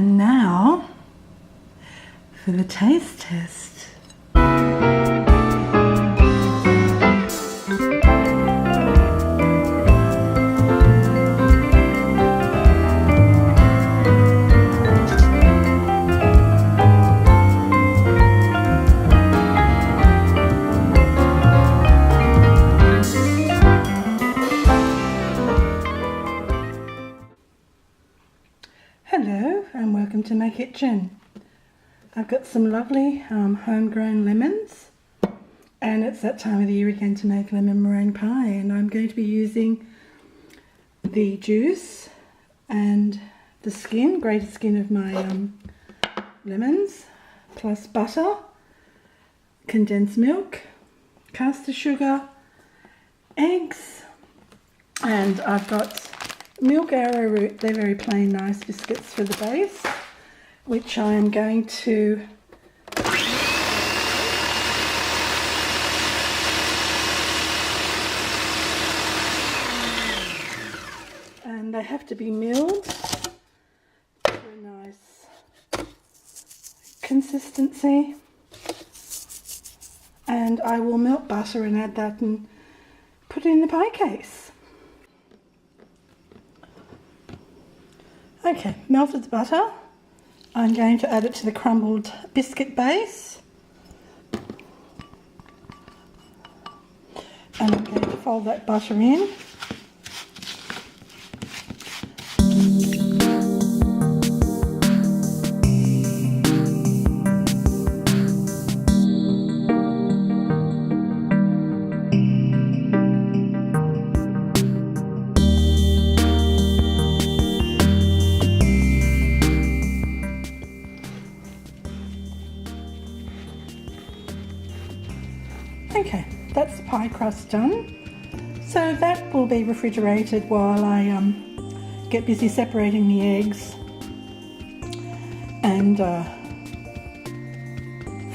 And now for the taste test. Hello and welcome to my kitchen. I've got some lovely homegrown lemons, and it's that time of the year again to make lemon meringue pie, and I'm going to be using the juice and the skin, grated skin of my lemons, plus butter, condensed milk, caster sugar, eggs, and I've got milk arrowroot. They're very plain nice biscuits for the base, which I am going to and they have to be milled to a nice consistency, and I will melt butter and add that and put it in the pie case. Okay, melted the butter. I'm going to add it to the crumbled biscuit base. And I'm going to fold that butter in. Okay, that's the pie crust done. So that will be refrigerated while I get busy separating the eggs and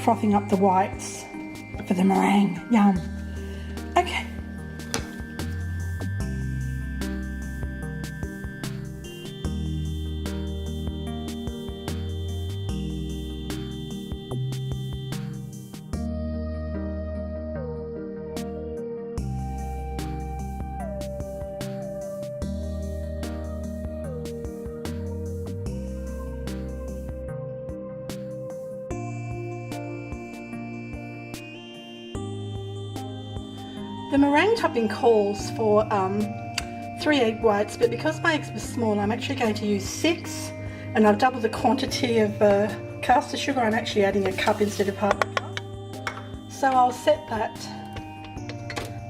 frothing up the whites for the meringue. Yum. Okay. The meringue topping calls for 3 egg whites, but because my eggs were small, I'm actually going to use 6, and I've doubled the quantity of caster sugar. I'm actually adding a cup instead of half a cup. So I'll set that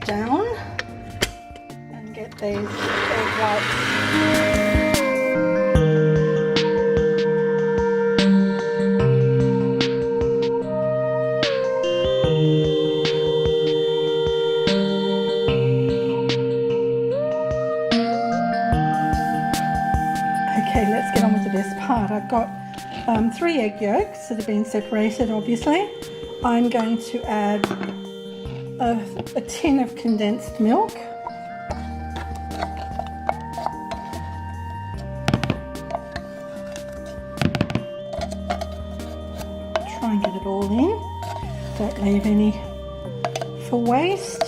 down and get these egg whites. Okay, let's get on with the best part. I've got 3 egg yolks that have been separated, obviously. I'm going to add a tin of condensed milk. Try and get it all in. Don't leave any for waste.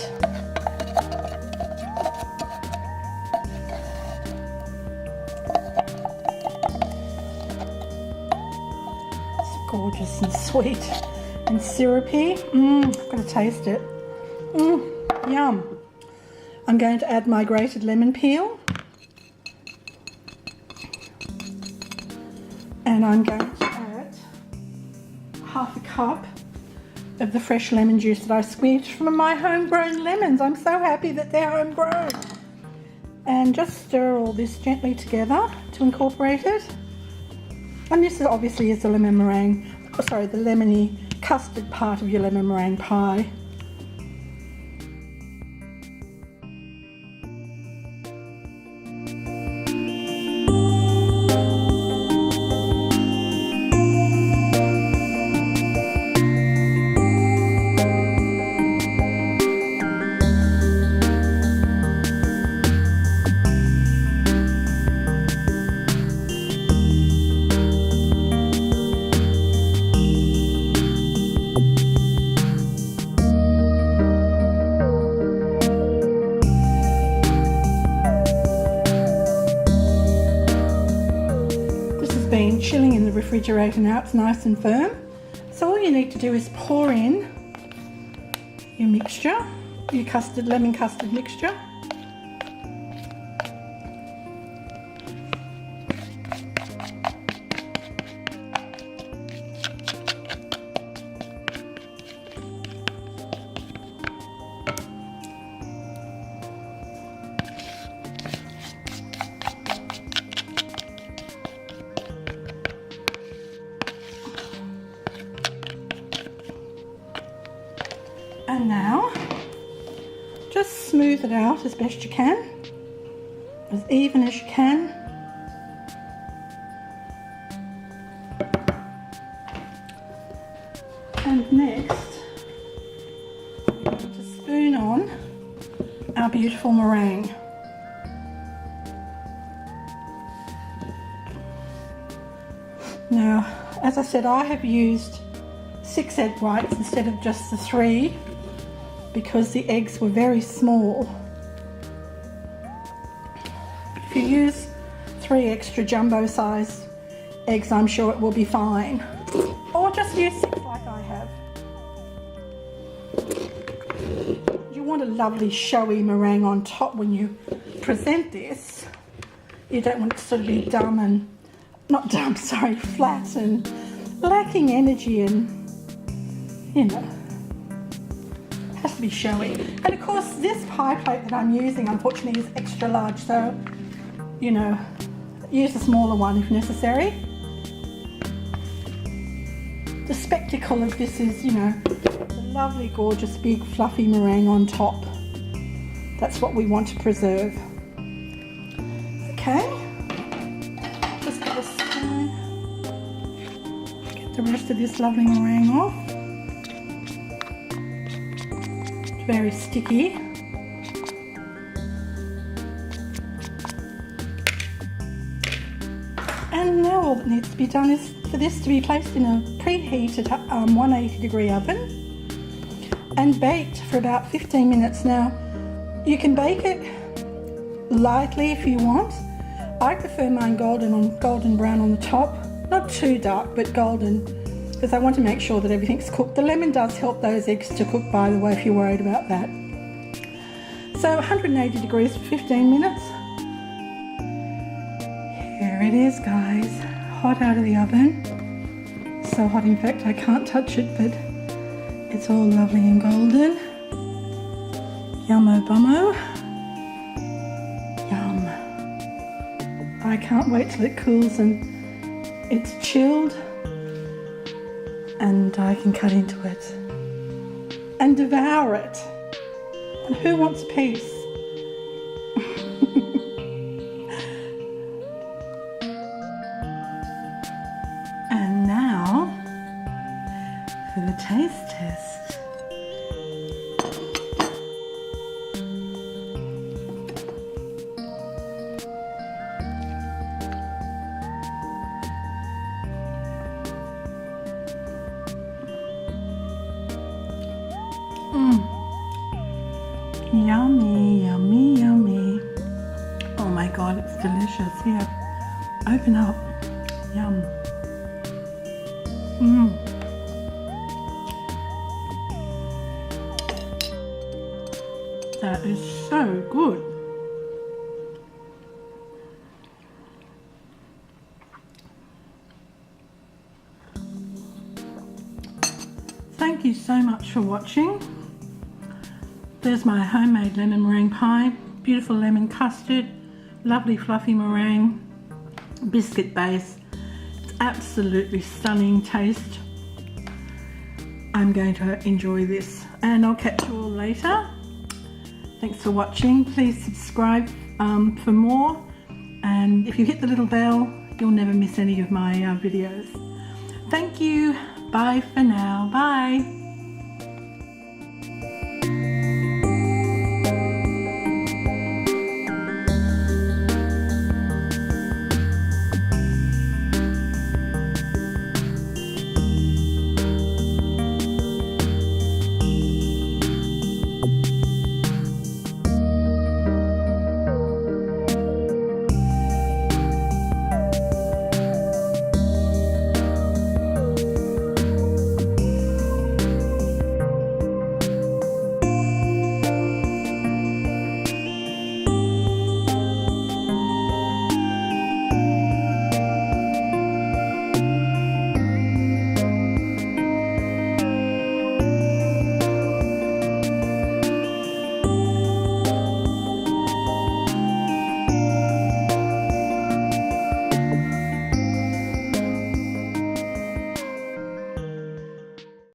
Gorgeous and sweet and syrupy. I'm going to taste it. Yum. I'm going to add my grated lemon peel, and I'm going to add half a cup of the fresh lemon juice that I squeezed from my homegrown lemons. I'm so happy that they're homegrown. And just stir all this gently together to incorporate it. And this obviously is the lemon meringue, sorry, the lemony custard part of your lemon meringue pie. been chilling in the refrigerator. Now it's nice and firm. So all you need to do is pour in your mixture, your lemon custard mixture. And now, just smooth it out as best you can, as even as you can. And next, we're going to spoon on our beautiful meringue. Now, as I said, I have used 6 egg whites instead of just the 3 because the eggs were very small. If you use 3 extra jumbo size eggs, I'm sure it will be fine. Or just use 6 like I have. You want a lovely showy meringue on top when you present this. You don't want it to sort of be flat and lacking energy, and you know, has to be showy. And of course this pie plate that I'm using unfortunately is extra large, so you know, use a smaller one if necessary. The spectacle of this is, you know, the lovely gorgeous big fluffy meringue on top. That's what we want to preserve. Okay, just get the rest of this lovely meringue off. It's very sticky. And now all that needs to be done is for this to be placed in a preheated 180 degree oven and baked for about 15 minutes. Now you can bake it lightly if you want. I prefer mine golden brown on the top, not too dark but golden, because I want to make sure that everything's cooked. The lemon does help those eggs to cook, by the way, if you're worried about that. So 180 degrees for 15 minutes. Here it is, guys, hot out of the oven. So hot, in fact, I can't touch it, but it's all lovely and golden. Yummo bummo. Yum. I can't wait till it cools and it's chilled and I can cut into it and devour it. And who wants a piece? And now for the taste test. Yummy, yummy, yummy. Oh my God, it's delicious. Here, open up. Yum. That is so good. Thank you so much for watching. There's my homemade lemon meringue pie, beautiful lemon custard, lovely fluffy meringue, biscuit base. It's absolutely stunning taste. I'm going to enjoy this and I'll catch you all later. Thanks for watching. Please subscribe for more, and if you hit the little bell, you'll never miss any of my videos. Thank you. Bye for now. Bye.